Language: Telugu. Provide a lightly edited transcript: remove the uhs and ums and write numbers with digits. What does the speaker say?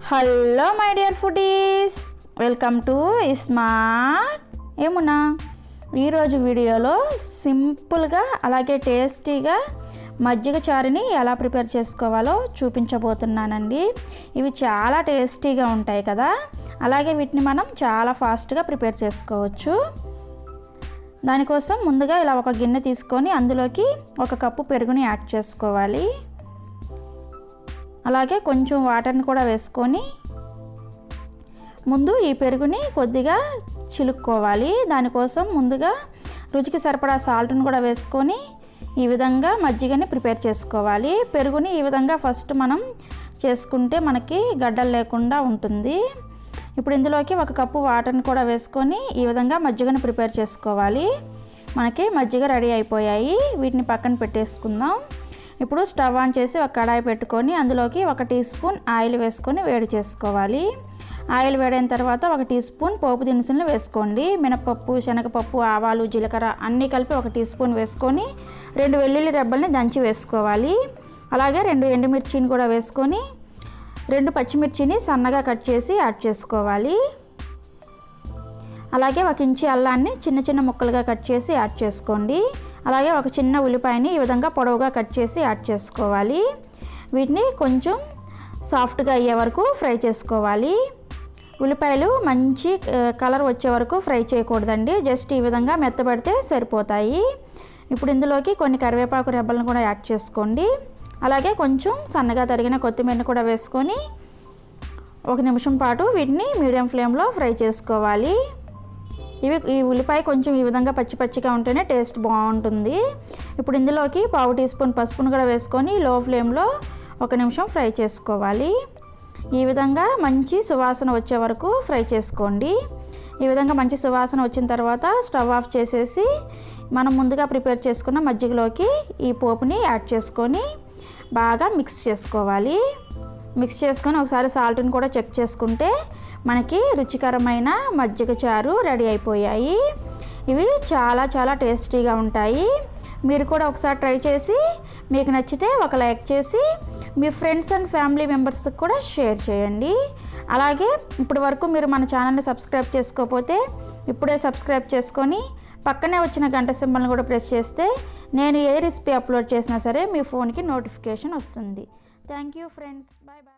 Hello my dear foodies, welcome to smart ఏమున్నా. ఈరోజు వీడియోలో సింపుల్గా అలాగే టేస్టీగా మజ్జిగ చారుని ఎలా ప్రిపేర్ చేసుకోవాలో చూపించబోతున్నానండి. ఇవి చాలా టేస్టీగా ఉంటాయి కదా, అలాగే వీటిని మనం చాలా ఫాస్ట్గా ప్రిపేర్ చేసుకోవచ్చు. దానికోసం ముందుగా ఇలా ఒక గిన్నె తీసుకొని అందులోకి 1 కప్పు పెరుగుని యాడ్ చేసుకోవాలి. అలాగే కొంచెం వాటర్ని కూడా వేసుకొని ముందు ఈ పెరుగుని కొద్దిగా చిలుక్కోవాలి. దానికోసం ముందుగా రుచికి సరిపడా సాల్ట్ని కూడా వేసుకొని ఈ విధంగా మజ్జిగని ప్రిపేర్ చేసుకోవాలి. పెరుగుని ఈ విధంగా ఫస్ట్ మనం చేసుకుంటే మనకి గడ్డలు లేకుండా ఉంటుంది. ఇప్పుడు ఇందులోకి 1 కప్పు వాటర్ని కూడా వేసుకొని ఈ విధంగా మజ్జిగని ప్రిపేర్ చేసుకోవాలి. మనకి మజ్జిగ రెడీ అయిపోయాయి. వీటిని పక్కన పెట్టేసుకుందాం. ఇప్పుడు స్టవ్ ఆన్ చేసి ఒక కడాయి పెట్టుకొని అందులోకి 1 టీ స్పూన్ ఆయిల్ వేసుకొని వేడి చేసుకోవాలి. ఆయిల్ వేడైన తర్వాత 1 టీ స్పూన్ పోపు దినుసులను వేసుకోండి. మినపప్పు, శనగపప్పు, ఆవాలు, జీలకర్ర అన్నీ కలిపి 1 టీ స్పూన్ వేసుకొని 2 వెల్లుల్లి రెబ్బల్ని దంచి వేసుకోవాలి. అలాగే 2 ఎండుమిర్చిని కూడా వేసుకొని 2 పచ్చిమిర్చిని సన్నగా కట్ చేసి యాడ్ చేసుకోవాలి. అలాగే 1 ఇంచు అల్లాన్ని చిన్న చిన్న ముక్కలుగా కట్ చేసి యాడ్ చేసుకోండి. అలాగే 1 చిన్న ఉల్లిపాయని ఈ విధంగా పొడవుగా కట్ చేసి యాడ్ చేసుకోవాలి. వీటిని కొంచెం సాఫ్ట్గా అయ్యే వరకు ఫ్రై చేసుకోవాలి. ఉల్లిపాయలు మంచి కలర్ వచ్చే వరకు ఫ్రై చేయకూడదండి, జస్ట్ ఈ విధంగా మెత్తబడితే సరిపోతాయి. ఇప్పుడు ఇందులోకి కొన్ని కరివేపాకు రెబ్బలను కూడా యాడ్ చేసుకోండి. అలాగే కొంచెం సన్నగా తరిగిన కొత్తిమీరని కూడా వేసుకొని 1 నిమిషం పాటు వీటిని మీడియం ఫ్లేమ్లో ఫ్రై చేసుకోవాలి. ఈ ఉల్లిపాయ కొంచెం ఈ విధంగా పచ్చి పచ్చిగా ఉంటేనే టేస్ట్ బాగుంటుంది. ఇప్పుడు ఇందులోకి 1/2 టీ స్పూన్ పసుపును కూడా వేసుకొని లో ఫ్లేమ్లో 1 నిమిషం ఫ్రై చేసుకోవాలి. ఈ విధంగా మంచి సువాసన వచ్చే వరకు ఫ్రై చేసుకోండి. ఈ విధంగా మంచి సువాసన వచ్చిన తర్వాత స్టవ్ ఆఫ్ చేసేసి మనం ముందుగా ప్రిపేర్ చేసుకున్న మజ్జిగలోకి ఈ పోపుని యాడ్ చేసుకొని బాగా మిక్స్ చేసుకోవాలి. మిక్స్ చేసుకొని ఒకసారి సాల్ట్ని కూడా చెక్ చేసుకుంటే మనకి రుచికరమైన మజ్జిగ చారు రెడీ అయిపోయాయి. ఇవి చాలా చాలా టేస్టీగా ఉంటాయి. మీరు కూడా ఒకసారి ట్రై చేసి మీకు నచ్చితే ఒక లైక్ చేసి మీ ఫ్రెండ్స్ అండ్ ఫ్యామిలీ మెంబర్స్కి కూడా షేర్ చేయండి. అలాగే ఇప్పటి వరకు మీరు మన ఛానల్ని సబ్స్క్రైబ్ చేసుకోకపోతే ఇప్పుడే సబ్స్క్రైబ్ చేసుకొని పక్కనే వచ్చిన గంట సింబల్ని కూడా ప్రెస్ చేస్తే నేను ఏ రెసిపీ అప్లోడ్ చేసినా సరే మీ ఫోన్కి నోటిఫికేషన్ వస్తుంది. Thank you friends, bye bye.